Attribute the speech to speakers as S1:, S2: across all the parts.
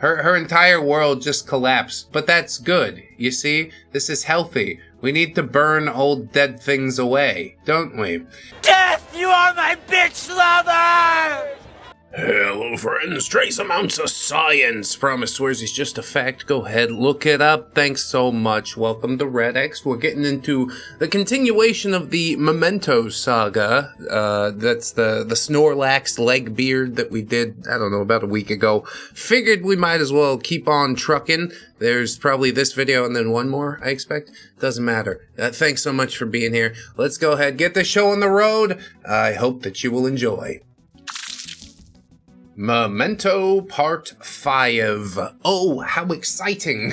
S1: Her entire world just collapsed. But that's good. You see? This is healthy. We need to burn old dead things away, don't we?
S2: Death, you are my bitch lover!
S1: Hello, friends. Trace amounts of science. Promise swears he's just a fact. Go ahead, look it up. Thanks so much. Welcome to Red X. We're getting into the continuation of the Memento saga. That's the Snorlax Legbeard that we did, I don't know, about a week ago. Figured we might as well keep on trucking. There's probably this video and then one more, I expect. Doesn't matter. Thanks so much for being here. Let's go ahead, get the show on the road. I hope that you will enjoy. Memento Part 5. Oh, how exciting.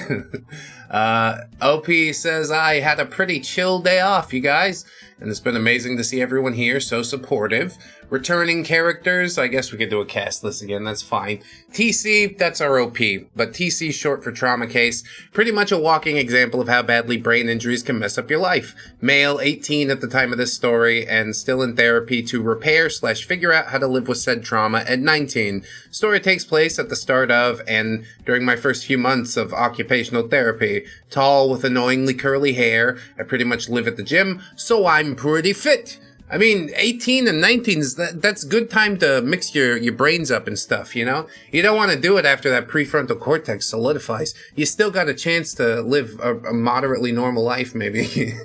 S1: OP says, I had a pretty chill day off, you guys. And it's been amazing to see everyone here, so supportive. Returning characters, I guess we could do a cast list again, that's fine. TC, that's our OP, but TC short for trauma case. Pretty much a walking example of how badly brain injuries can mess up your life. Male, 18 at the time of this story, and still in therapy to repair/figure out how to live with said trauma at 19. Story takes place at the start of, and during my first few months of occupational therapy. Tall with annoyingly curly hair, I pretty much live at the gym, so I'm pretty fit. I mean, 18 and 19 that's good time to mix your brains up and stuff, you know? You don't want to do it after that prefrontal cortex solidifies. You still got a chance to live a moderately normal life, maybe.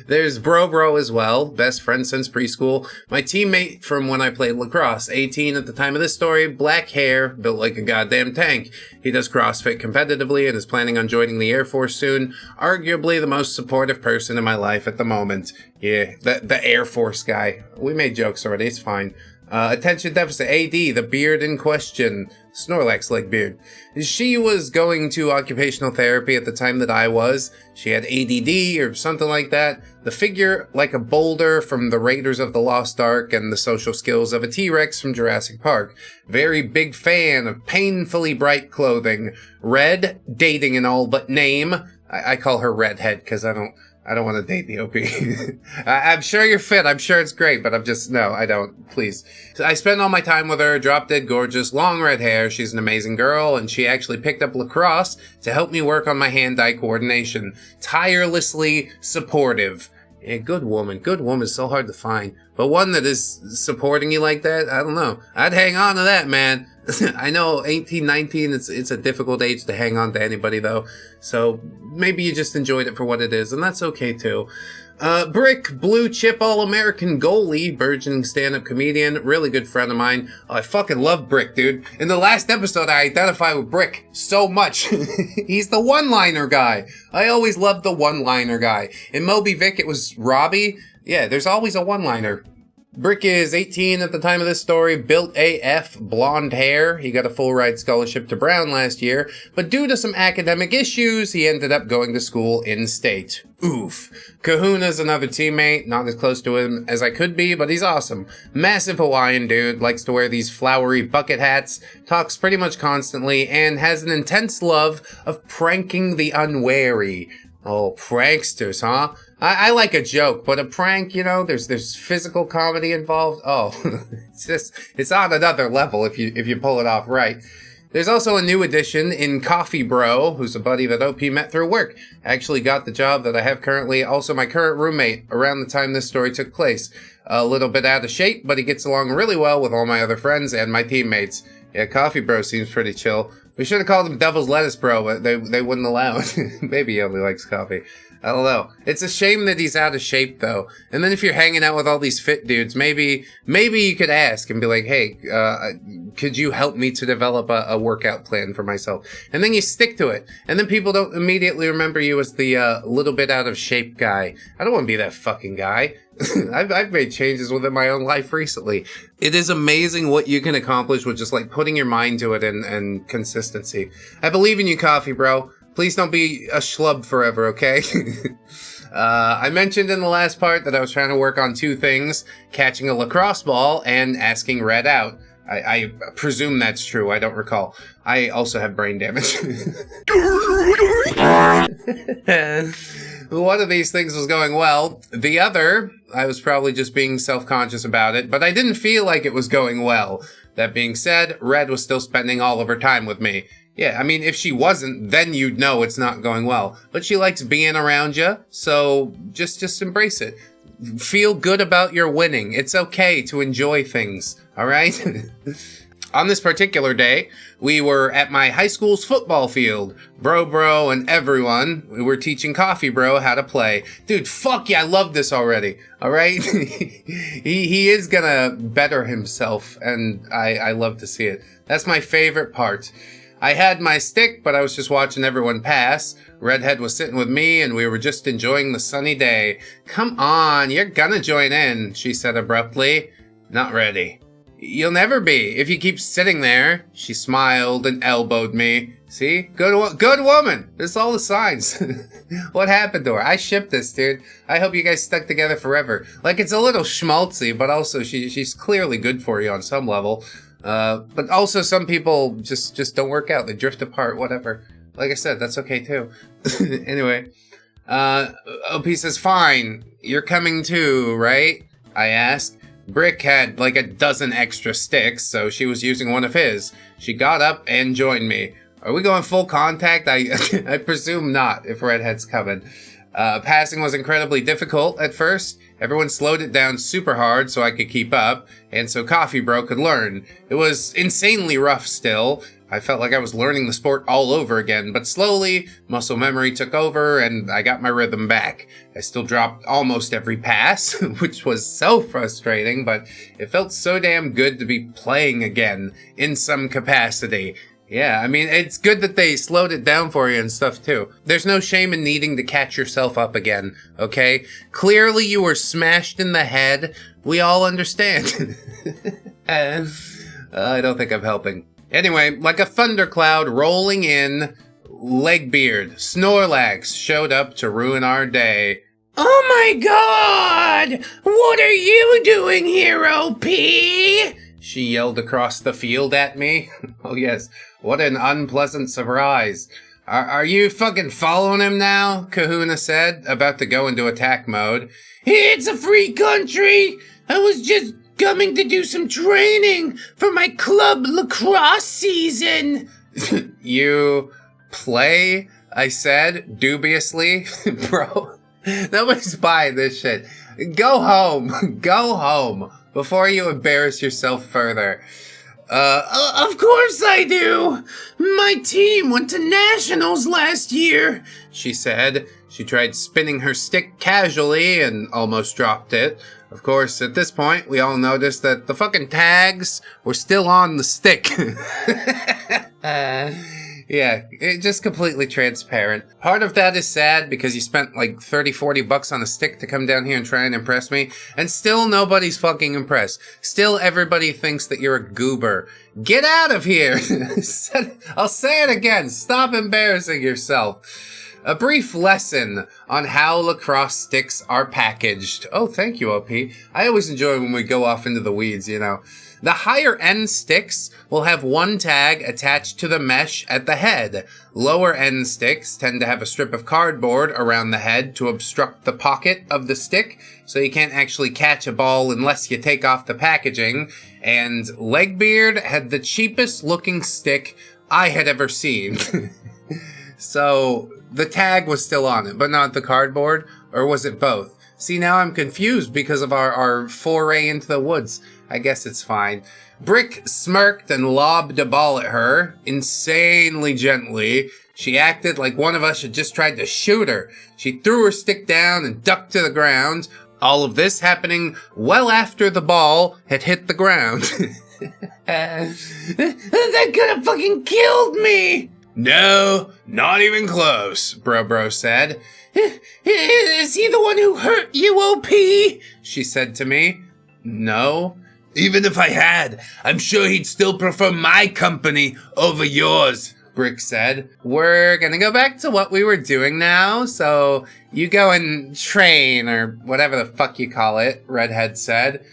S1: There's Bro as well, best friend since preschool. My teammate from when I played lacrosse, 18 at the time of this story, black hair, built like a goddamn tank. He does CrossFit competitively and is planning on joining the Air Force soon. Arguably the most supportive person in my life at the moment. Yeah, the Air Force guy. We made jokes already, it's fine. Attention deficit, AD, the beard in question. Snorlax Legbeard. She was going to occupational therapy at the time that I was. She had ADD or something like that. The figure, like a boulder from the Raiders of the Lost Ark, and the social skills of a T-Rex from Jurassic Park. Very big fan of painfully bright clothing. Red, dating and all but name. I call her Redhead because I don't want to date the OP. I'm sure you're fit. I'm sure it's great, but no, I don't. Please. I spend all my time with her, drop dead gorgeous, long red hair. She's an amazing girl, and she actually picked up lacrosse to help me work on my hand-eye coordination. Tirelessly supportive. Yeah, good woman. Good woman is so hard to find. But one that is supporting you like that, I don't know. I'd hang on to that, man. I know 18, 19, it's a difficult age to hang on to anybody, though. So maybe you just enjoyed it for what it is, and that's okay, too. Brick, blue chip All-American goalie, burgeoning stand-up comedian, really good friend of mine. Oh, I fucking love Brick, dude. In the last episode, I identify with Brick so much. He's the one-liner guy. I always loved the one-liner guy. In Moby Vic, it was Robbie. Yeah, there's always a one-liner. Brick is 18 at the time of this story, built AF, blonde hair. He got a full ride scholarship to Brown last year, but due to some academic issues, he ended up going to school in-state. Oof. Kahuna's another teammate, not as close to him as I could be, but he's awesome. Massive Hawaiian dude, likes to wear these flowery bucket hats, talks pretty much constantly, and has an intense love of pranking the unwary. Oh, pranksters, huh? I like a joke, but a prank, you know, there's physical comedy involved. Oh, it's on another level if you pull it off right. There's also a new addition in Coffee Bro, who's a buddy that OP met through work. Actually got the job that I have currently, also my current roommate, around the time this story took place. A little bit out of shape, but he gets along really well with all my other friends and my teammates. Yeah, Coffee Bro seems pretty chill. We should have called him Devil's Lettuce Bro, but they wouldn't allow it. Maybe he only likes coffee. I don't know. It's a shame that he's out of shape, though. And then if you're hanging out with all these fit dudes, maybe you could ask and be like, hey, could you help me to develop a workout plan for myself? And then you stick to it. And then people don't immediately remember you as the little bit out of shape guy. I don't want to be that fucking guy. I've made changes within my own life recently. It is amazing what you can accomplish with just like putting your mind to it and consistency. I believe in you, Coffee Bro. Please don't be a schlub forever, okay? I mentioned in the last part that I was trying to work on two things, catching a lacrosse ball and asking Red out. I presume that's true. I don't recall. I also have brain damage. One of these things was going well. The other, I was probably just being self-conscious about it, but I didn't feel like it was going well. That being said, Red was still spending all of her time with me. Yeah, I mean, if she wasn't, then you'd know it's not going well. But she likes being around you, so just embrace it. Feel good about your winning. It's okay to enjoy things, all right? On this particular day, we were at my high school's football field. Bro, and everyone, we were teaching Coffee Bro how to play. Dude, fuck yeah, I love this already, all right? he is gonna better himself, and I love to see it. That's my favorite part. I had my stick, but I was just watching everyone pass. Redhead was sitting with me, and we were just enjoying the sunny day. Come on, you're gonna join in, she said abruptly. Not ready. You'll never be, if you keep sitting there. She smiled and elbowed me. See? Good woman. This is all the signs. What happened to her? I shipped this, dude. I hope you guys stuck together forever. Like, it's a little schmaltzy, but also she's clearly good for you on some level. But also some people just don't work out. They drift apart, whatever. Like I said, that's okay too. Anyway, OP says, fine, you're coming too, right? I asked. Brick had like a dozen extra sticks, so she was using one of his. She got up and joined me. Are we going full contact? I presume not, if Redhead's coming. Passing was incredibly difficult at first. Everyone slowed it down super hard so I could keep up, and so Coffee Bro could learn. It was insanely rough still. I felt like I was learning the sport all over again, but slowly, muscle memory took over and I got my rhythm back. I still dropped almost every pass, which was so frustrating, but it felt so damn good to be playing again, in some capacity. Yeah, I mean, it's good that they slowed it down for you and stuff too. There's no shame in needing to catch yourself up again, okay? Clearly you were smashed in the head. We all understand. I don't think I'm helping. Anyway, like a thundercloud rolling in, Legbeard, Snorlax, showed up to ruin our day.
S2: Oh my god! What are you doing here, OP?
S1: She yelled across the field at me. Oh yes, what an unpleasant surprise. Are you fucking following him now? Kahuna said, about to go into attack mode.
S2: It's a free country! I was just coming to do some training for my club lacrosse season.
S1: You play? I said, dubiously. Bro, nobody's buying this shit. Go home. Go home before you embarrass yourself further.
S2: Of course I do. My team went to nationals last year,
S1: she said. She tried spinning her stick casually and almost dropped it. Of course, at this point, we all noticed that the fucking tags were still on the stick. Yeah, just completely transparent. Part of that is sad because you spent like $30-40 on a stick to come down here and try and impress me, and still nobody's fucking impressed. Still everybody thinks that you're a goober. Get out of here! I'll say it again, stop embarrassing yourself. A brief lesson on how lacrosse sticks are packaged. Oh, thank you, OP. I always enjoy when we go off into the weeds, you know. The higher end sticks will have one tag attached to the mesh at the head. Lower end sticks tend to have a strip of cardboard around the head to obstruct the pocket of the stick, so you can't actually catch a ball unless you take off the packaging. And Legbeard had the cheapest looking stick I had ever seen. So the tag was still on it, but not the cardboard? Or was it both? See, now I'm confused because of our foray into the woods. I guess it's fine. Brick smirked and lobbed a ball at her, insanely gently. She acted like one of us had just tried to shoot her. She threw her stick down and ducked to the ground. All of this happening well after the ball had hit the ground.
S2: That could have fucking killed me!
S1: No, not even close, Bro said.
S2: Is he the one who hurt you, OP?
S1: She said to me. No. Even if I had, I'm sure he'd still prefer my company over yours, Brick said. We're gonna go back to what we were doing now, so you go and train, or whatever the fuck you call it, Redhead said.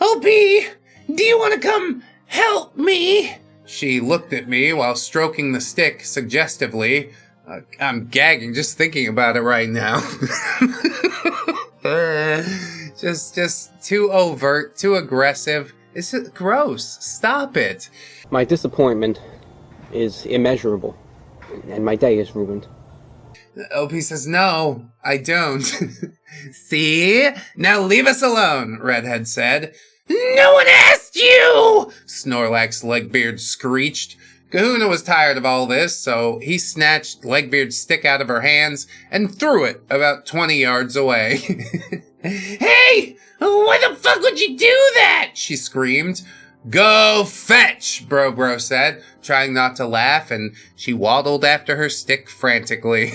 S2: OP, do you want to come help me?
S1: She looked at me while stroking the stick suggestively. I'm gagging just thinking about it right now. Just too overt, too aggressive. It's just gross. Stop it.
S3: My disappointment is immeasurable, and my day is ruined.
S1: OP says, no, I don't. See? Now leave us alone, Redhead said.
S2: No one asked you!
S1: Snorlax Legbeard screeched. Kahuna was tired of all this, so he snatched Legbeard's stick out of her hands and threw it about 20 yards away.
S2: Hey! Why the fuck would you do that?
S1: She screamed. Go fetch, Bro said, trying not to laugh, and she waddled after her stick frantically.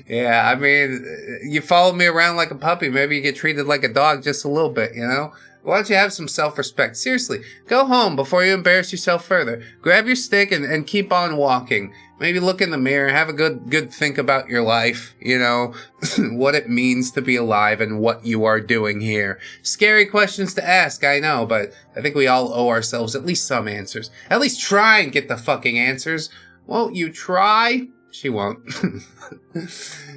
S1: Yeah, I mean, you follow me around like a puppy, maybe you get treated like a dog just a little bit, you know? Why don't you have some self-respect? Seriously, go home before you embarrass yourself further. Grab your stick and keep on walking. Maybe look in the mirror, have a good think about your life, you know, what it means to be alive and what you are doing here. Scary questions to ask, I know, but I think we all owe ourselves at least some answers. At least try and get the fucking answers. Won't you try? She won't.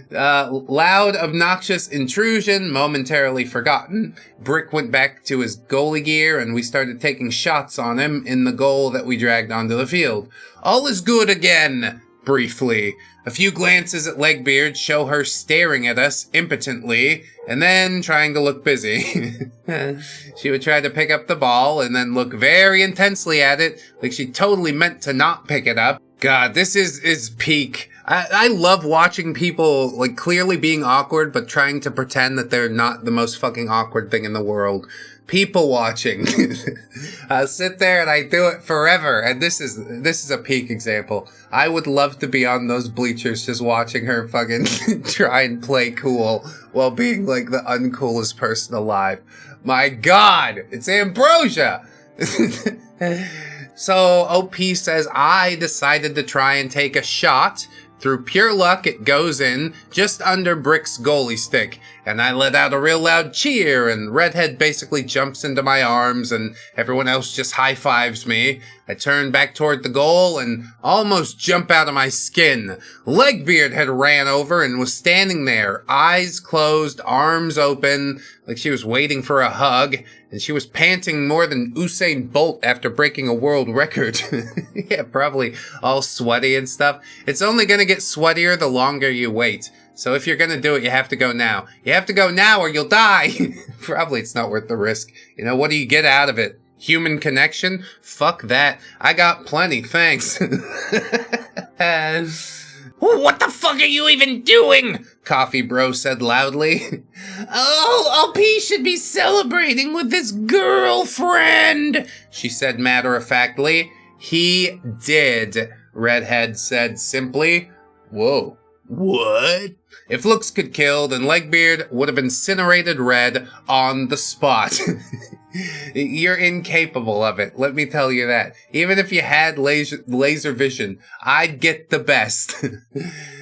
S1: Loud, obnoxious intrusion, momentarily forgotten. Brick went back to his goalie gear, and we started taking shots on him in the goal that we dragged onto the field. All is good again, briefly. A few glances at Legbeard show her staring at us impotently, and then trying to look busy. She would try to pick up the ball, and then look very intensely at it, like she totally meant to not pick it up. God, this is peak. I love watching people, like, clearly being awkward, but trying to pretend that they're not the most fucking awkward thing in the world. People watching. I sit there and I do it forever, and this is a peak example. I would love to be on those bleachers just watching her fucking try and play cool while being, like, the uncoolest person alive. My God! It's Ambrosia! So, OP says, I decided to try and take a shot. Through pure luck, it goes in just under Brick's goalie stick, and I let out a real loud cheer, and Redhead basically jumps into my arms, and everyone else just high-fives me. I turn back toward the goal and almost jump out of my skin. Legbeard had ran over and was standing there, eyes closed, arms open, like she was waiting for a hug, and she was panting more than Usain Bolt after breaking a world record. Yeah, probably all sweaty and stuff. It's only gonna get sweatier the longer you wait. So if you're gonna do it, you have to go now. You have to go now or you'll die. Probably it's not worth the risk. You know, what do you get out of it? Human connection? Fuck that. I got plenty, thanks.
S2: What the fuck are you even doing?
S1: Coffee Bro said loudly.
S2: Oh, OP should be celebrating with his girlfriend,
S1: she said matter-of-factly. He did, Redhead said simply. Whoa. What? If looks could kill, then Legbeard would have incinerated Red on the spot. You're incapable of it, let me tell you that. Even if you had laser vision, I'd get the best.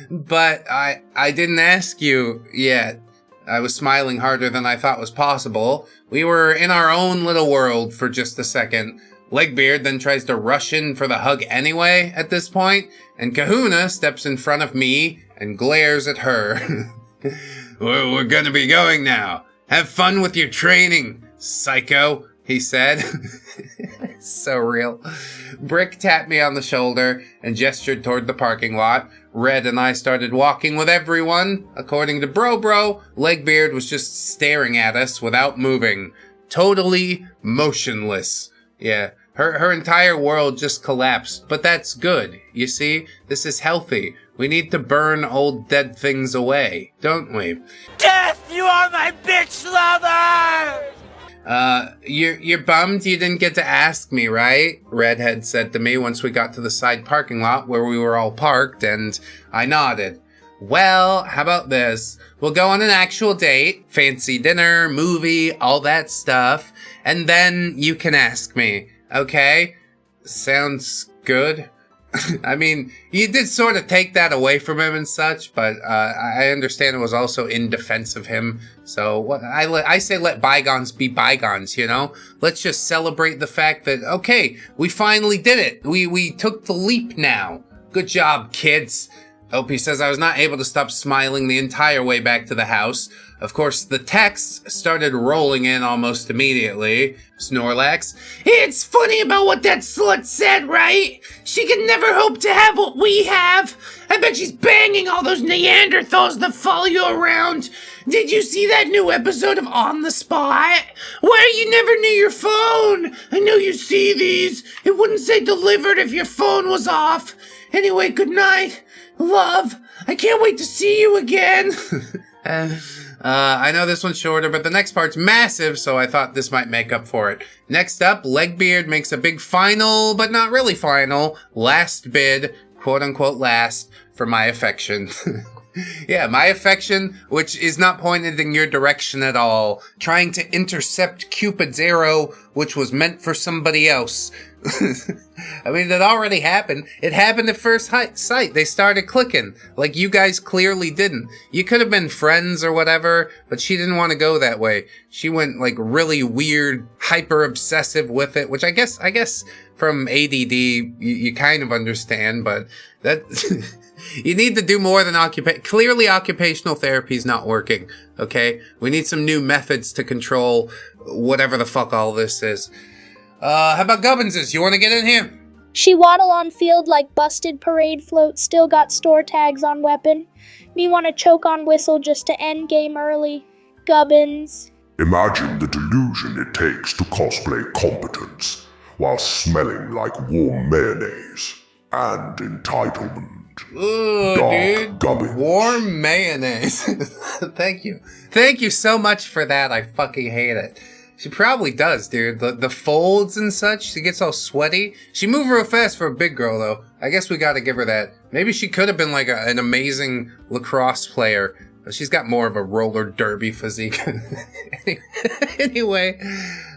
S1: But I didn't ask you yet. I was smiling harder than I thought was possible. We were in our own little world for just a second. Legbeard then tries to rush in for the hug anyway at this point, and Kahuna steps in front of me and glares at her. We're gonna be going now. Have fun with your training, psycho, he said. So real. Brick tapped me on the shoulder and gestured toward the parking lot. Red and I started walking with everyone. According to Bro, Legbeard was just staring at us without moving. Totally motionless. Yeah, her entire world just collapsed. But that's good, you see? This is healthy. We need to burn old dead things away, don't we?
S2: Death, you are my bitch lover!
S1: You're bummed you didn't get to ask me, right? Redhead said to me once we got to the side parking lot where we were all parked, and I nodded. Well, how about this? We'll go on an actual date, fancy dinner, movie, all that stuff, and then you can ask me, okay? Sounds good? I mean, you did sort of take that away from him and such, but I understand it was also in defense of him. So what I say let bygones be bygones, you know? Let's just celebrate the fact that, okay, we finally did it. We took the leap now. Good job, kids. LP says I was not able to stop smiling the entire way back to the house. Of course, the texts started rolling in almost immediately. Snorlax,
S2: it's funny about what that slut said, right? She can never hope to have what we have. I bet she's banging all those Neanderthals that follow you around. Did you see that new episode of On the Spot? Where you never knew your phone? I know you see these. It wouldn't say delivered if your phone was off. Anyway, good night. Love, I can't wait to see you again.
S1: I know this one's shorter, but the next part's massive, so I thought this might make up for it. Next up, Legbeard makes a big final, but not really final, last bid, quote-unquote last, for my affection. Yeah, my affection, which is not pointed in your direction at all, trying to intercept Cupid's arrow, which was meant for somebody else. I mean, it already happened. It happened at first sight. They started clicking. Like, you guys clearly didn't. You could have been friends or whatever, but she didn't want to go that way. She went, like, really weird, hyper-obsessive with it, which I guess from ADD, you kind of understand, but that... You need to do more than clearly occupational therapy is not working, okay? We need some new methods to control whatever the fuck all this is. How about Gubbinses? You want to get in here?
S4: She waddle on field like busted parade float, still got store tags on weapon. Me wanna choke on whistle just to end game early. Gubbins.
S5: Imagine the delusion it takes to cosplay competence while smelling like warm mayonnaise and entitlement.
S1: Ooh, dude.
S5: Gubbins.
S1: Warm mayonnaise. Thank you. Thank you so much for that. I fucking hate it. She probably does, dude. The folds and such, she gets all sweaty. She moved real fast for a big girl, though. I guess we gotta give her that. Maybe she could have been like an amazing lacrosse player. But she's got more of a roller derby physique. Anyway,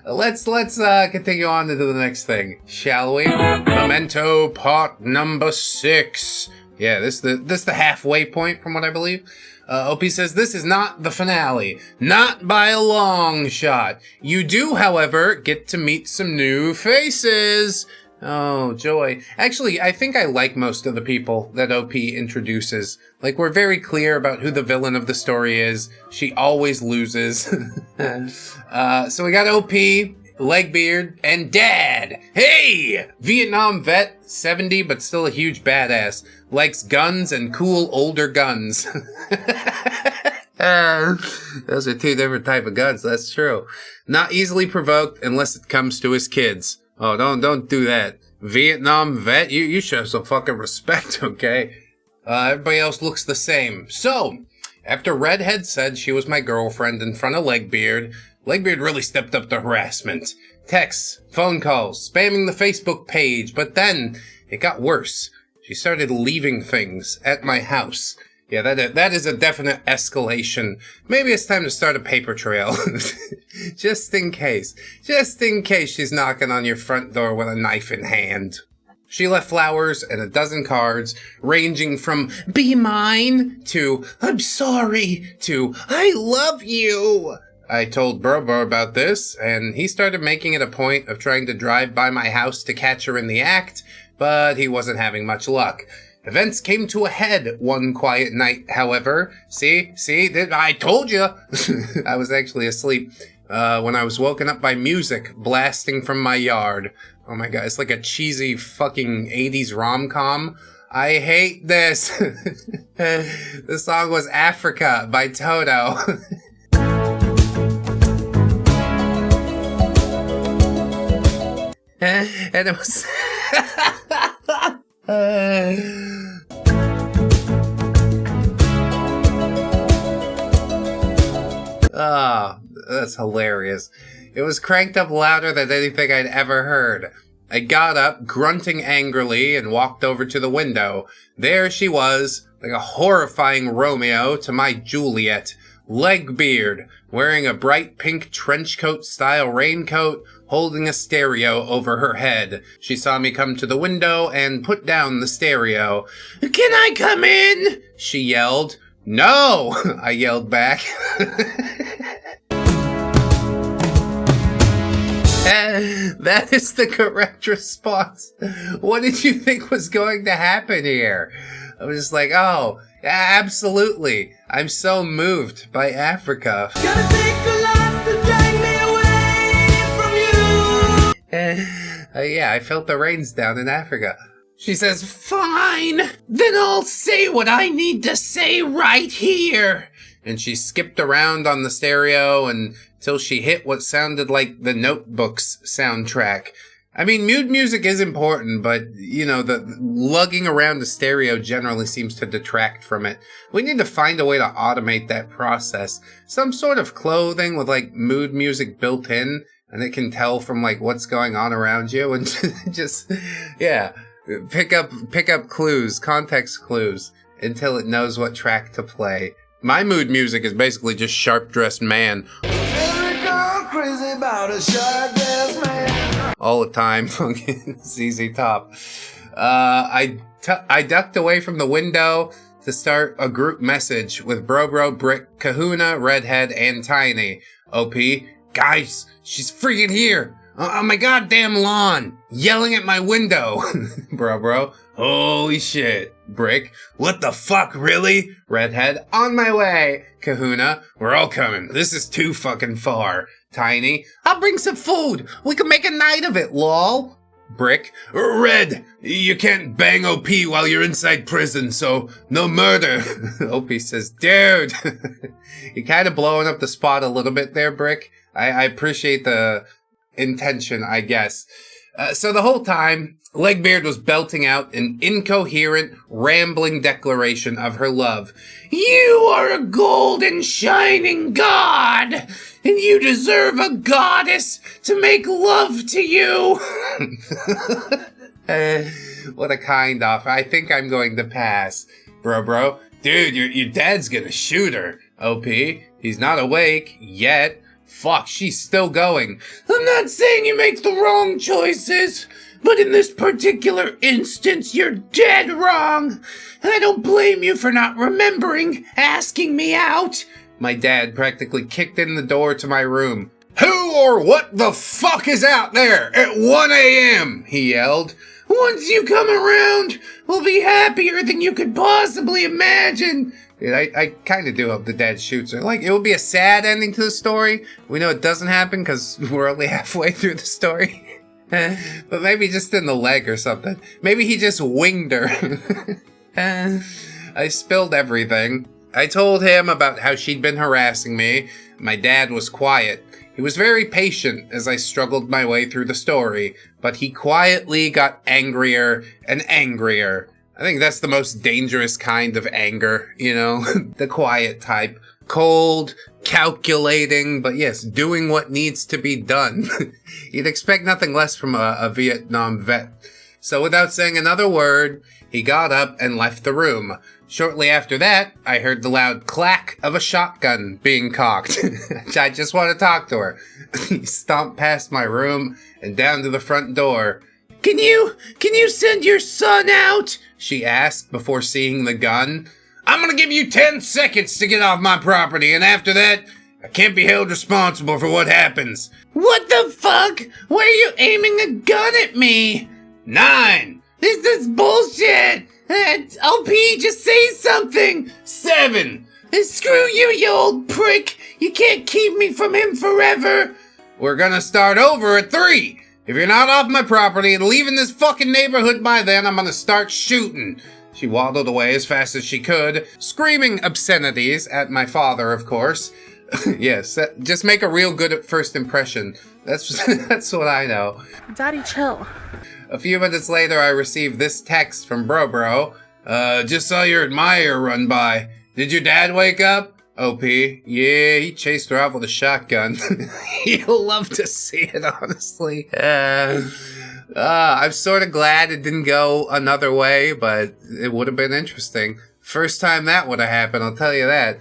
S1: let's continue on to the next thing, shall we? Memento part number 6. Yeah, this the halfway point from what I believe. OP says this is not the finale. Not by a long shot. You do, however, get to meet some new faces. Oh, joy. Actually, I think I like most of the people that OP introduces. Like, we're very clear about who the villain of the story is. She always loses. So we got OP, Legbeard, and Dad. Hey! Vietnam vet, 70, but still a huge badass. Likes guns and cool older guns. Those are two different type of guns, that's true. Not easily provoked unless it comes to his kids. Oh, don't do that. Vietnam vet, you show some fucking respect, okay? Everybody else looks the same. So, after Redhead said she was my girlfriend in front of Legbeard, Legbeard really stepped up the harassment. Texts, phone calls, spamming the Facebook page, but then it got worse. She started leaving things at my house. Yeah, that is a definite escalation. Maybe it's time to start a paper trail. Just in case. Just in case she's knocking on your front door with a knife in hand. She left flowers and a dozen cards, ranging from, "Be mine," to, "I'm sorry," to, "I love you." I told Burbo about this, and he started making it a point of trying to drive by my house to catch her in the act, but he wasn't having much luck. Events came to a head one quiet night, however. See, I told you. I was actually asleep when I was woken up by music blasting from my yard. Oh my god, it's like a cheesy fucking 80s rom-com. I hate this. The song was Africa by Toto. And it was... That's hilarious. It was cranked up louder than anything I'd ever heard. I got up, grunting angrily, and walked over to the window. There she was, like a horrifying Romeo to my Juliet. Legbeard, wearing a bright pink trench coat style raincoat, holding a stereo over her head. She saw me come to the window and put down the stereo.
S2: "Can I come in?"
S1: she yelled. "No!" I yelled back. That is the correct response. What did you think was going to happen here? I was just like, oh, absolutely. I'm so moved by Africa.
S2: Gonna take a lot to drag me away from you.
S1: Yeah, I felt the rains down in Africa.
S2: She says, fine, then I'll say what I need to say right here.
S1: And she skipped around on the stereo until she hit what sounded like the Notebook's soundtrack. I mean, mood music is important, but, you know, the lugging around the stereo generally seems to detract from it. We need to find a way to automate that process. Some sort of clothing with, like, mood music built in, and it can tell from, like, what's going on around you, and just, yeah, pick up clues, context clues, until it knows what track to play. My mood music is basically just Sharp-Dressed Man.
S2: Crazy about a sharp-dressed man.
S1: All the time, fucking ZZ Top. I ducked away from the window to start a group message with Bro, Brick, Kahuna, Redhead, and Tiny. OP, guys, she's freaking here on my goddamn lawn, yelling at my window. Bro, holy shit. Brick, what the fuck, really? Redhead, on my way. Kahuna, we're all coming. This is too fucking far. Tiny, I'll bring some food. We can make a night of it, lol. Brick, Red, you can't bang OP while you're inside prison, so no murder. OP says, dude, you're kind of blowing up the spot a little bit there, Brick. I appreciate the intention, I guess. So the whole time, Legbeard was belting out an incoherent, rambling declaration of her love.
S2: You are a golden shining god, and you deserve a goddess to make love to you.
S1: What a kind offer. I think I'm going to pass. Bro, dude, your dad's gonna shoot her. OP, he's not awake yet. Fuck, she's still going.
S2: I'm not saying you make the wrong choices, but in this particular instance, you're dead wrong. I don't blame you for not remembering asking me out.
S1: My dad practically kicked in the door to my room. Who or what the fuck is out there at 1 a.m.? He yelled.
S2: Once you come around, we'll be happier than you could possibly imagine.
S1: Dude, I kind of do hope the dad shoots her. Like, it would be a sad ending to the story. We know it doesn't happen because we're only halfway through the story. But maybe just in the leg or something. Maybe he just winged her. I spilled everything. I told him about how she'd been harassing me. My dad was quiet. He was very patient as I struggled my way through the story, but he quietly got angrier and angrier. I think that's the most dangerous kind of anger, you know, the quiet type. Cold, calculating, but yes, doing what needs to be done. You'd expect nothing less from a Vietnam vet. So without saying another word, he got up and left the room. Shortly after that, I heard the loud clack of a shotgun being cocked. I just want to talk to her. He stomped past my room and down to the front door.
S2: Can you send your son out?
S1: She asked before seeing the gun. I'm gonna give you 10 seconds to get off my property, and after that, I can't be held responsible for what happens.
S2: What the fuck? Why are you aiming a gun at me?
S1: 9.
S2: This is bullshit. OP, just say something.
S1: 7.
S2: Screw you, you old prick. You can't keep me from him forever.
S1: We're gonna start over at 3. If you're not off my property and leaving this fucking neighborhood by then, I'm gonna start shooting. She waddled away as fast as she could, screaming obscenities at my father, of course. Yes, just make a real good first impression. That's what I know.
S6: Daddy, chill.
S1: A few minutes later, I received this text from Bro. Just saw your admirer run by. Did your dad wake up? OP, yeah, he chased her off with a shotgun. You'll love to see it, honestly. I'm sort of glad it didn't go another way, but it would have been interesting. First time that would have happened, I'll tell you that.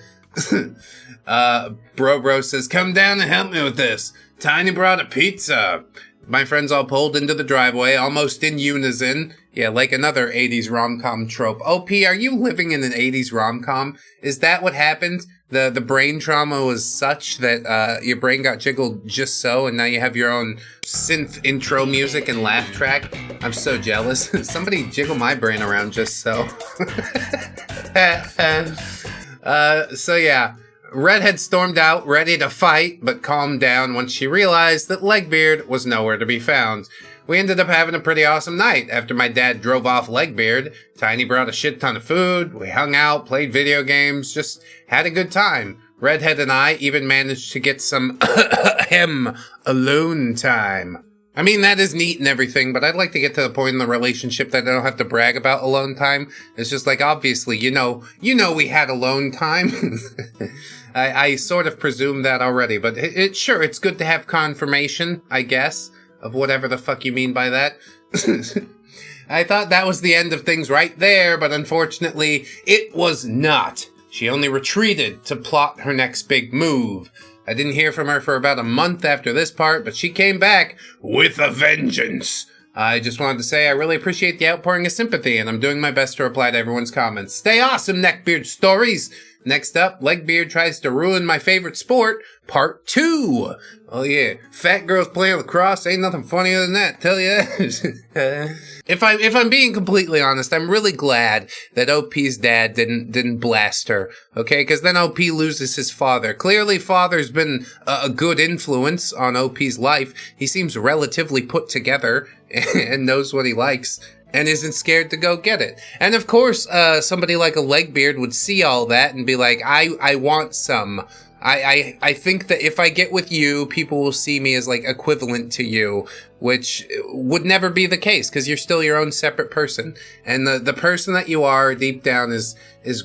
S1: Bro says, come down and help me with this. Tiny brought a pizza. My friends all pulled into the driveway, almost in unison. Yeah, like another 80s rom-com trope. OP, are you living in an 80s rom-com? Is that what happened? The brain trauma was such that your brain got jiggled just so, and now you have your own synth intro music and laugh track? I'm so jealous. Somebody jiggle my brain around just so. So yeah. Redhead stormed out, ready to fight, but calmed down once she realized that Legbeard was nowhere to be found. We ended up having a pretty awesome night. After my dad drove off Legbeard, Tiny brought a shit ton of food, we hung out, played video games, just had a good time. Redhead and I even managed to get some alone time. I mean, that is neat and everything, but I'd like to get to the point in the relationship that I don't have to brag about alone time. It's just like, obviously, you know we had alone time. I sort of presumed that already, but sure, it's good to have confirmation, I guess, of whatever the fuck you mean by that. I thought that was the end of things right there, but unfortunately, it was not. She only retreated to plot her next big move. I didn't hear from her for about a month after this part, but she came back with a vengeance. I just wanted to say I really appreciate the outpouring of sympathy, and I'm doing my best to reply to everyone's comments. Stay awesome, LegbeardStories! Next up, Legbeard tries to ruin my favorite sport, part 2. Oh yeah, fat girls playing lacrosse, ain't nothing funnier than that, tell ya. If I'm being completely honest, I'm really glad that OP's dad didn't blast her, okay? Because then OP loses his father. Clearly, father's been a good influence on OP's life. He seems relatively put together and knows what he likes, and isn't scared to go get it. And of course, somebody like a Legbeard would see all that and be like, I want some. I think that if I get with you, people will see me as like equivalent to you, which would never be the case because you're still your own separate person. And the person that you are deep down is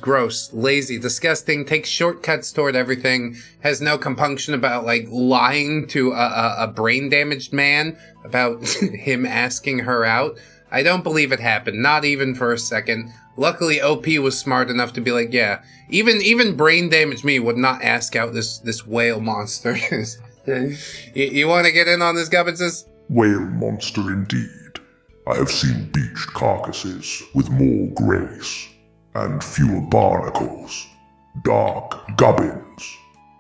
S1: gross, lazy, disgusting, takes shortcuts toward everything, has no compunction about like lying to a brain damaged man about him asking her out. I don't believe it happened, not even for a second. Luckily, OP was smart enough to be like, yeah, even brain damaged me would not ask out this whale monster. You want to get in on this, Gubbinses?
S5: Whale monster indeed. I have seen beached carcasses with more grace and fewer barnacles. Dark gubbins.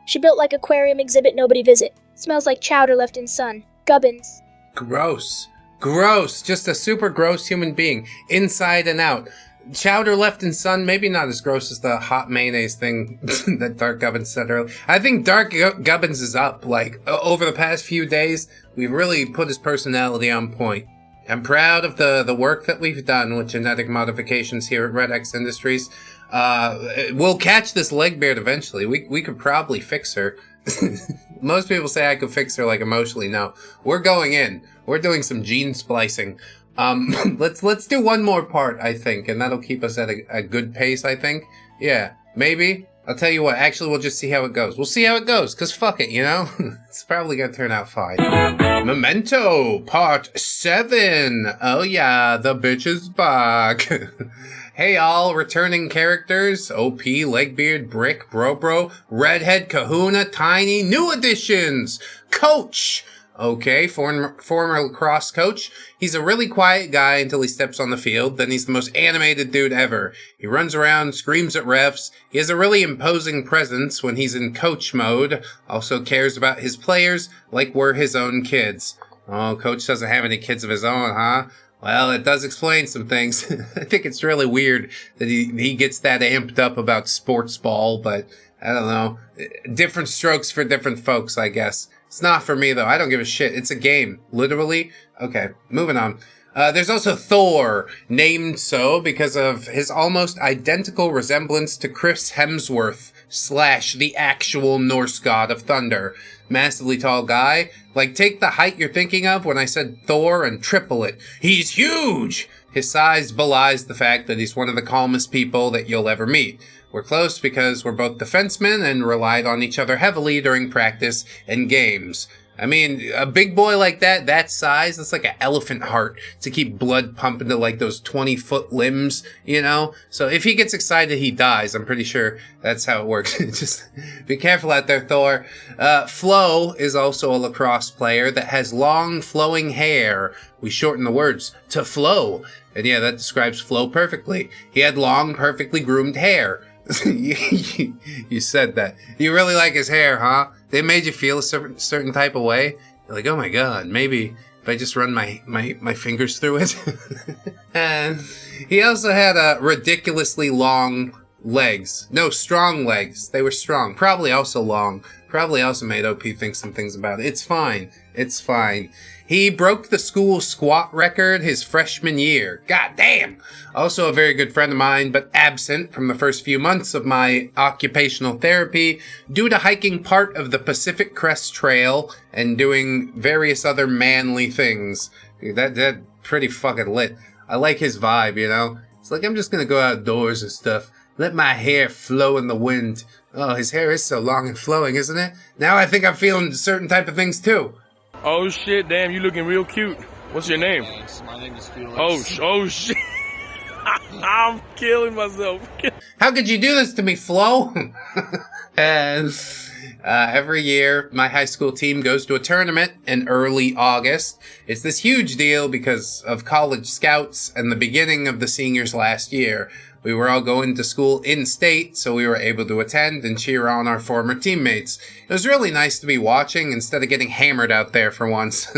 S4: She built like aquarium exhibit nobody visit. Smells like chowder left in sun. Gubbins.
S1: Gross. Gross. Just a super gross human being. Inside and out. Chowder left in sun, maybe not as gross as the hot mayonnaise thing that Dark Gubbins said earlier. I think Dark Gubbins is up. Like, over the past few days, we've really put his personality on point. I'm proud of the work that we've done with genetic modifications here at Red X Industries. We'll catch this Legbeard eventually. We could probably fix her. Most people say I could fix her, like, emotionally. No, we're going in. We're doing some gene splicing. Let's do one more part, I think, and that'll keep us at a good pace, I think. Yeah, maybe. I'll tell you what, actually, we'll just see how it goes. We'll see how it goes, because fuck it, you know? It's probably gonna turn out fine. Memento, part 7. Oh yeah, the bitch is back. Hey all, returning characters, OP, Legbeard, Brick, Bro, Redhead, Kahuna, Tiny, new additions, Coach. Okay, former lacrosse coach. He's a really quiet guy until he steps on the field, then he's the most animated dude ever. He runs around, screams at refs. He has a really imposing presence when he's in coach mode. Also cares about his players like we're his own kids. Oh, coach doesn't have any kids of his own, huh? Well, it does explain some things. I think it's really weird that he gets that amped up about Sportsball, but I don't know. Different strokes for different folks, I guess. It's not for me, though. I don't give a shit. It's a game. Literally. Okay, moving on. There's also Thor, named so because of his almost identical resemblance to Chris Hemsworth / the actual Norse god of thunder. Massively tall guy. Like, take the height you're thinking of when I said Thor and triple it. He's huge! His size belies the fact that he's one of the calmest people that you'll ever meet. We're close because we're both defensemen and relied on each other heavily during practice and games. I mean, a big boy like that size, that's like an elephant heart to keep blood pumping to like those 20-foot limbs, you know? So if he gets excited, he dies. I'm pretty sure that's how it works. Just be careful out there, Thor. Flo is also a lacrosse player that has long flowing hair. We shorten the words to Flo. And yeah, that describes Flo perfectly. He had long, perfectly groomed hair. You said that. You really like his hair, huh? They made you feel a certain type of way? You're like, oh my god, maybe if I just run my fingers through it. And he also had ridiculously long legs. No, strong legs. They were strong. Probably also long. Probably also made OP think some things about it. It's fine. It's fine. He broke the school squat record his freshman year. God damn! Also a very good friend of mine, but absent from the first few months of my occupational therapy due to hiking part of the Pacific Crest Trail and doing various other manly things. Dude, that pretty fucking lit. I like his vibe, you know? It's like I'm just gonna go outdoors and stuff. Let my hair flow in the wind. Oh, his hair is so long and flowing, isn't it? Now I think I'm feeling certain type of things too.
S6: Oh shit, damn, you looking real cute. What's your name?
S7: My name is Felix.
S6: Oh shit. I'm killing myself.
S1: How could you do this to me, Flo? And every year, my high school team goes to a tournament in early August. It's this huge deal because of college scouts and the beginning of the seniors last year. We were all going to school in-state, so we were able to attend and cheer on our former teammates. It was really nice to be watching instead of getting hammered out there for once.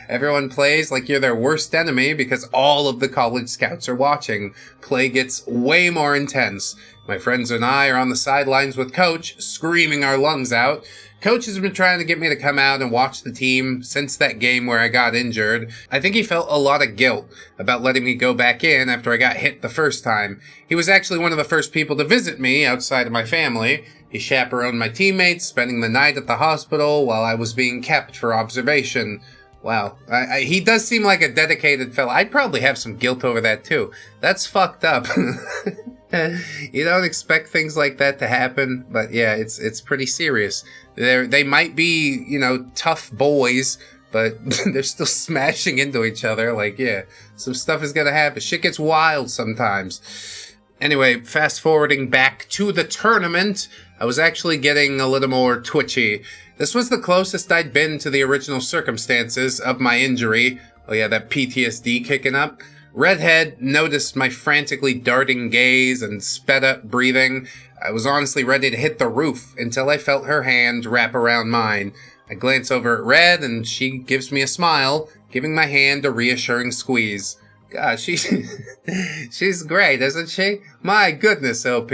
S1: Everyone plays like you're their worst enemy because all of the college scouts are watching. Play gets way more intense. My friends and I are on the sidelines with Coach, screaming our lungs out. Coach has been trying to get me to come out and watch the team since that game where I got injured. I think he felt a lot of guilt about letting me go back in after I got hit the first time. He was actually one of the first people to visit me outside of my family. He chaperoned my teammates, spending the night at the hospital while I was being kept for observation. Wow, he does seem like a dedicated fella. I'd probably have some guilt over that too. That's fucked up. You don't expect things like that to happen, but yeah, it's pretty serious. They might be, you know, tough boys, but they're still smashing into each other. Like, yeah, some stuff is gonna happen. Shit gets wild sometimes. Anyway, fast forwarding back to the tournament, I was actually getting a little more twitchy. This was the closest I'd been to the original circumstances of my injury. Oh yeah, that PTSD kicking up. Redhead noticed my frantically darting gaze and sped up breathing. I was honestly ready to hit the roof until I felt her hand wrap around mine. I glance over at Red and she gives me a smile, giving my hand a reassuring squeeze. God, she's great, isn't she? My goodness, OP.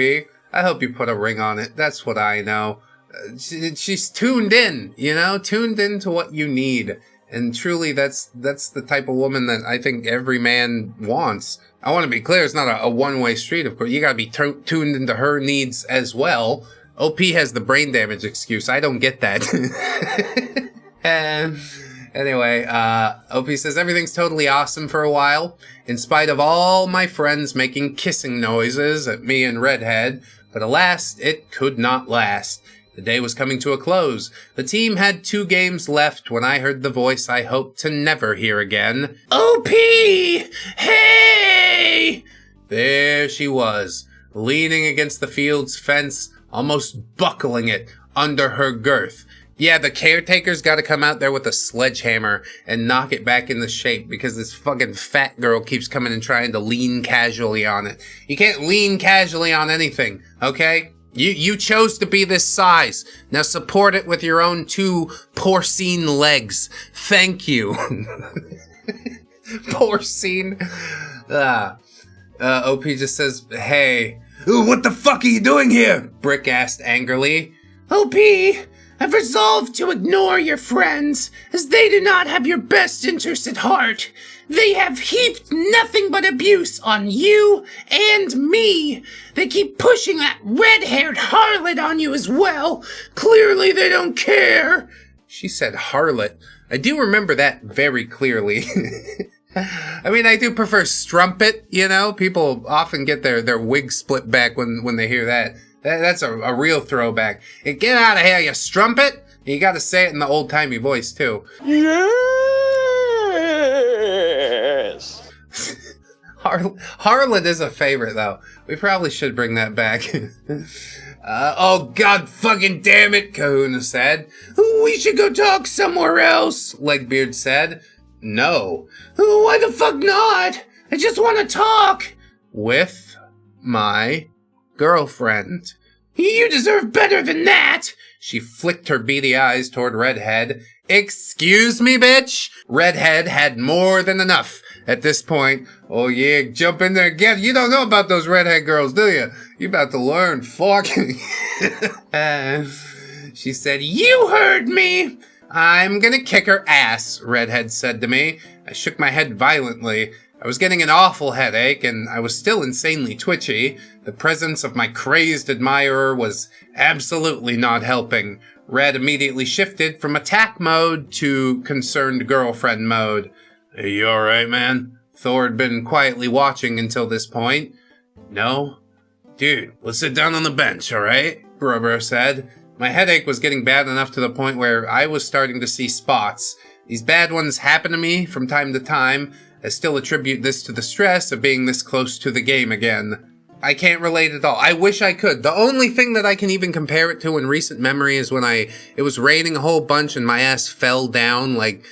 S1: I hope you put a ring on it. That's what I know. She's tuned in, you know, tuned into what you need. And truly, that's the type of woman that I think every man wants. I want to be clear, it's not a one-way street, of course. You gotta be tuned into her needs as well. OP has the brain damage excuse. I don't get that. And anyway, OP says everything's totally awesome for a while, in spite of all my friends making kissing noises at me and Redhead. But alas, it could not last. The day was coming to a close. The team had 2 games left when I heard the voice I hoped to never hear again.
S2: OP! Hey!
S1: There she was, leaning against the field's fence, almost buckling it under her girth. Yeah, the caretaker's gotta come out there with a sledgehammer and knock it back into shape because this fucking fat girl keeps coming and trying to lean casually on it. You can't lean casually on anything, okay? You chose to be this size. Now support it with your own 2 porcine legs. Thank you. Porcine. OP just says, hey.
S2: Ooh, what the fuck are you doing here?
S1: Brick asked angrily.
S2: OP, I've resolved to ignore your friends, as they do not have your best interest at heart. They have heaped nothing but abuse on you and me. They keep pushing that red-haired harlot on you as well. Clearly they don't care.
S1: She said harlot. I do remember that very clearly. I mean, I do prefer strumpet, you know? People often get their wig split back when they hear that. That's a real throwback. Hey, get out of here, you strumpet! You gotta say it in the old-timey voice, too.
S6: Yes.
S1: Harlan is a favorite, though. We probably should bring that back. Oh, God fucking damn it, Kahuna said.
S2: We should go talk somewhere else,
S1: Legbeard said. No.
S2: Why the fuck not? I just want to talk.
S1: With my girlfriend.
S2: You deserve better than that.
S1: She flicked her beady eyes toward Redhead. Excuse me, bitch? Redhead had more than enough at this point. Oh yeah, jump in there again. You don't know about those redhead girls, do you? You about to learn. Fuck. She said, you heard me. I'm gonna kick her ass, Redhead said to me. I shook my head violently. I was getting an awful headache, and I was still insanely twitchy. The presence of my crazed admirer was absolutely not helping. Red immediately shifted from attack mode to concerned girlfriend mode. Hey, you alright, man? Thor had been quietly watching until this point. No? Dude, let's sit down on the bench, alright? Bro said. My headache was getting bad enough to the point where I was starting to see spots. These bad ones happen to me from time to time. I still attribute this to the stress of being this close to the game again. I can't relate at all. I wish I could. The only thing that I can even compare it to in recent memory is when it was raining a whole bunch and my ass fell down like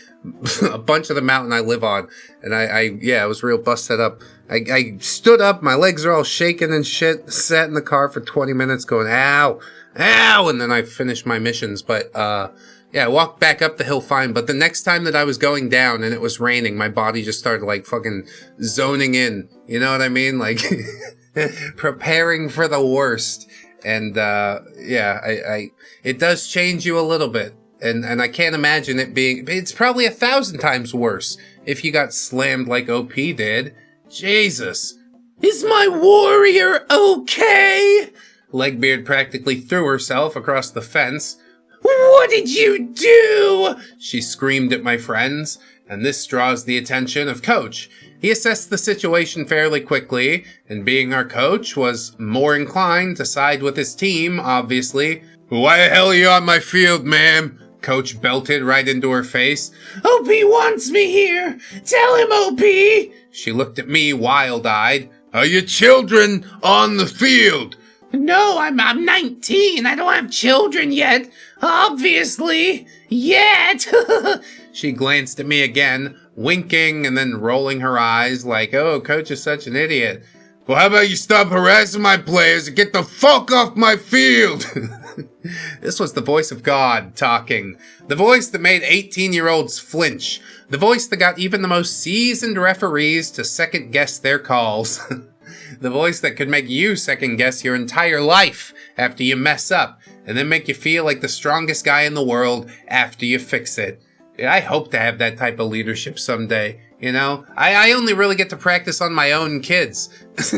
S1: a bunch of the mountain I live on. And I was real busted up. I stood up, my legs are all shaking and shit, sat in the car for 20 minutes going, ow, ow, and then I finished my missions. But, yeah, I walked back up the hill fine, but the next time that I was going down and it was raining, my body just started, like, fucking zoning in. You know what I mean? Like, preparing for the worst. And, it does change you a little bit. And I can't imagine it being... It's probably 1,000 times worse if you got slammed like OP did. Jesus.
S2: Is my warrior okay?
S1: Legbeard practically threw herself across the fence.
S2: What did you do?
S1: She screamed at my friends, and this draws the attention of Coach. He assessed the situation fairly quickly, and being our coach, was more inclined to side with his team, obviously. Why the hell are you on my field, ma'am? Coach belted right into her face.
S2: OP wants me here. Tell him, OP.
S1: She looked at me wild-eyed. Are your children on the field?
S2: No, I'm 19. I don't have children yet. Obviously. Yet.
S1: She glanced at me again, winking and then rolling her eyes like, oh, Coach is such an idiot. Well, how about you stop harassing my players and get the fuck off my field? This was the voice of God talking. The voice that made 18-year-olds flinch. The voice that got even the most seasoned referees to second-guess their calls. The voice that could make you second-guess your entire life after you mess up, and then make you feel like the strongest guy in the world after you fix it. I hope to have that type of leadership someday, you know? I only really get to practice on my own kids,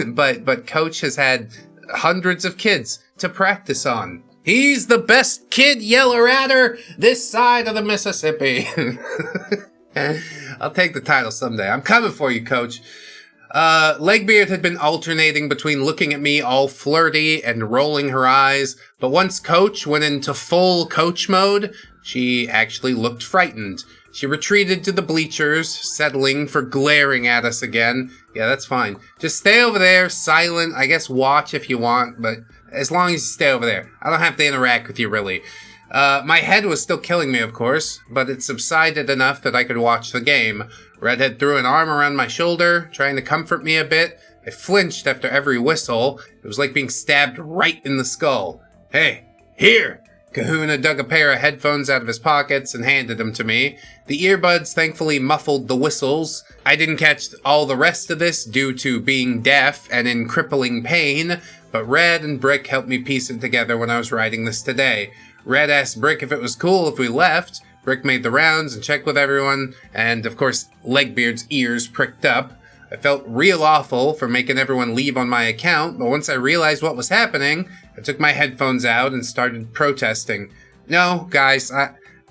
S1: but Coach has had hundreds of kids to practice on. He's the best kid yeller-atter this side of the Mississippi. I'll take the title someday. I'm coming for you, Coach. Legbeard had been alternating between looking at me all flirty and rolling her eyes, but once Coach went into full coach mode, she actually looked frightened. She retreated to the bleachers, settling for glaring at us again. Yeah, that's fine. Just stay over there, silent. I guess watch if you want, but as long as you stay over there. I don't have to interact with you, really. My head was still killing me, of course, but it subsided enough that I could watch the game. Redhead threw an arm around my shoulder, trying to comfort me a bit. I flinched after every whistle. It was like being stabbed right in the skull. Hey, here! Kahuna dug a pair of headphones out of his pockets and handed them to me. The earbuds thankfully muffled the whistles. I didn't catch all the rest of this due to being deaf and in crippling pain, but Red and Brick helped me piece it together when I was writing this today. Red asked Brick if it was cool if we left. Brick made the rounds and checked with everyone, and of course Legbeard's ears pricked up. I felt real awful for making everyone leave on my account, but once I realized what was happening, I took my headphones out and started protesting. No, guys,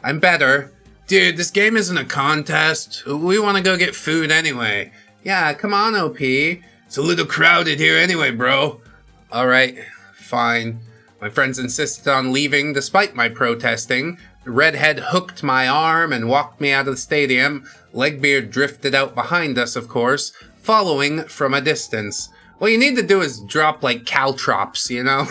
S1: I'm better. Dude, this game isn't a contest. We want to go get food anyway. Yeah, come on, OP. It's a little crowded here anyway, bro. Alright, fine. My friends insisted on leaving despite my protesting. Redhead hooked my arm and walked me out of the stadium. Legbeard drifted out behind us, of course, following from a distance. What you need to do is drop, like, caltrops, you know?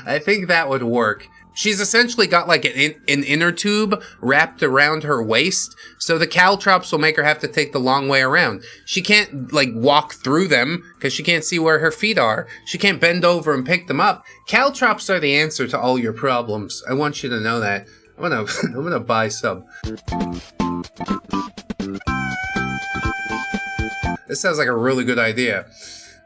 S1: I think that would work. She's essentially got, like, an inner tube wrapped around her waist, so the caltrops will make her have to take the long way around. She can't, like, walk through them, because she can't see where her feet are. She can't bend over and pick them up. Caltrops are the answer to all your problems. I want you to know that. I'm gonna buy some. This sounds like a really good idea.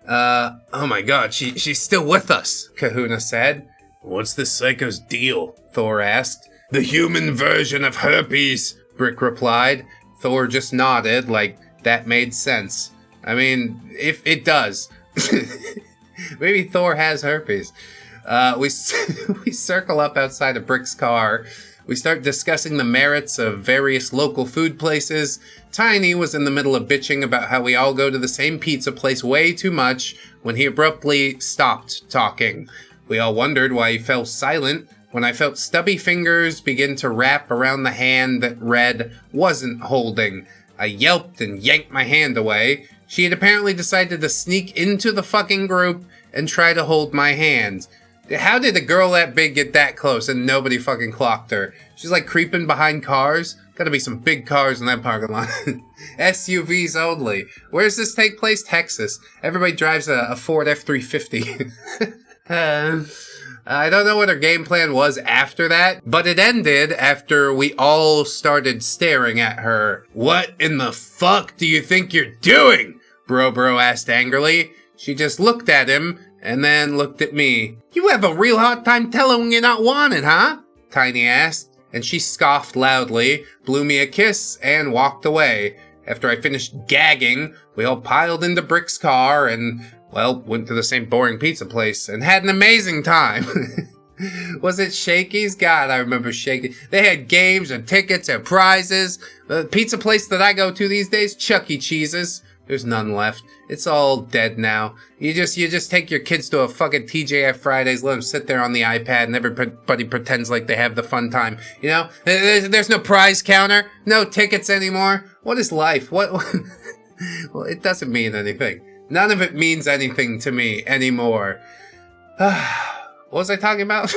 S1: Oh my god, she's still with us, Kahuna said. What's this psycho's deal? Thor asked. The human version of herpes, Brick replied. Thor just nodded, like that made sense. I mean, if it does. Maybe Thor has herpes. We circle up outside of Brick's car. We start discussing the merits of various local food places. Tiny was in the middle of bitching about how we all go to the same pizza place way too much when he abruptly stopped talking. We all wondered why he fell silent when I felt stubby fingers begin to wrap around the hand that Red wasn't holding. I yelped and yanked my hand away. She had apparently decided to sneak into the fucking group and try to hold my hand. How did a girl that big get that close and nobody fucking clocked her? She's like creeping behind cars. Gotta be some big cars in that parking lot. SUVs only. Where does this take place? Texas. Everybody drives a Ford F-350. I don't know what her game plan was after that, but it ended after we all started staring at her. What in the fuck do you think you're doing? Bro asked angrily. She just looked at him and then looked at me. You have a real hard time telling when you're not wanted, huh? Tiny asked, and she scoffed loudly, blew me a kiss, and walked away. After I finished gagging, we all piled into Brick's car and, well, went to the same boring pizza place and had an amazing time. Was it Shakey's? God, I remember Shakey. They had games and tickets and prizes. The pizza place that I go to these days, Chuck E. Cheese's. There's none left. It's all dead now. You just take your kids to a fucking TJF Fridays, let them sit there on the iPad, and everybody pretends like they have the fun time. You know, there's no prize counter, no tickets anymore. What is life? What? Well, it doesn't mean anything. None of it means anything to me anymore. What was I talking about?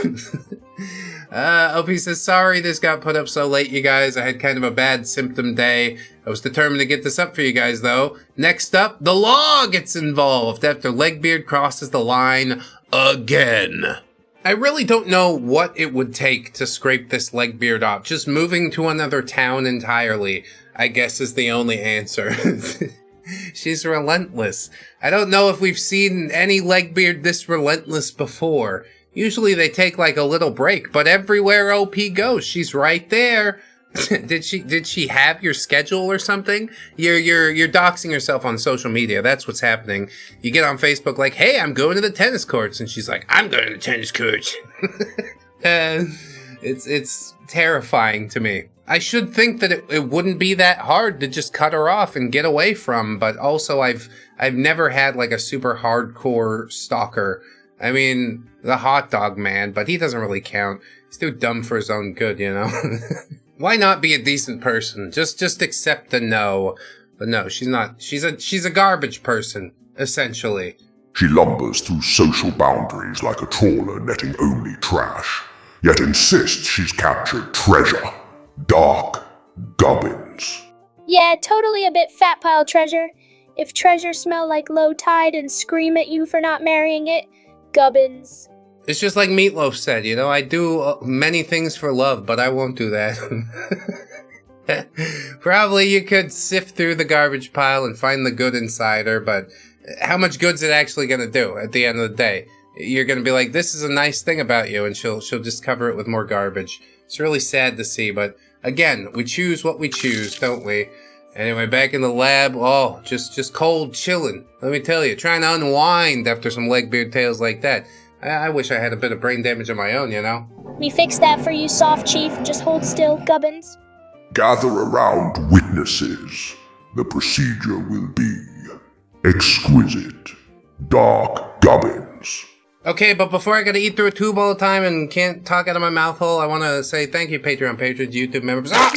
S1: OP says, sorry this got put up so late, you guys. I had kind of a bad symptom day. I was determined to get this up for you guys, though. Next up, the law gets involved after Legbeard crosses the line again. I really don't know what it would take to scrape this Legbeard off. Just moving to another town entirely, I guess, is the only answer. She's relentless. I don't know if we've seen any Legbeard this relentless before. Usually they take like a little break, but everywhere OP goes, she's right there. Did she have your schedule or something? You're doxing yourself on social media. That's what's happening. You get on Facebook like, hey, I'm going to the tennis courts, and she's like, I'm going to the tennis courts. It's terrifying to me. I should think that it wouldn't be that hard to just cut her off and get away from, but also I've never had like a super hardcore stalker. I mean, the hot dog man, but he doesn't really count. He's too dumb for his own good, you know? Why not be a decent person? Just accept the no. But no, she's not. She's a garbage person, essentially.
S5: She lumbers through social boundaries like a trawler netting only trash, yet insists she's captured treasure. Dark gubbins.
S4: Yeah, totally a bit fat pile treasure. If treasure smell like low tide and scream at you for not marrying it, gubbins.
S1: It's just like Meatloaf said, you know, I do many things for love, but I won't do that. Probably you could sift through the garbage pile and find the good inside her, but how much good's it actually going to do at the end of the day? You're going to be like, this is a nice thing about you, and she'll just cover it with more garbage. It's really sad to see, but again, we choose what we choose, don't we? Anyway, back in the lab, oh, just cold chilling. Let me tell you, trying to unwind after some Legbeard tales like that. I wish I had a bit of brain damage of my own, you know?
S4: Me fix that for you, soft chief. Just hold still, gubbins.
S5: Gather around witnesses. The procedure will be exquisite. Dark gubbins.
S1: Okay, but before I gotta eat through a tube all the time and can't talk out of my mouth hole, I want to say thank you, Patreon patrons, YouTube members. Ah!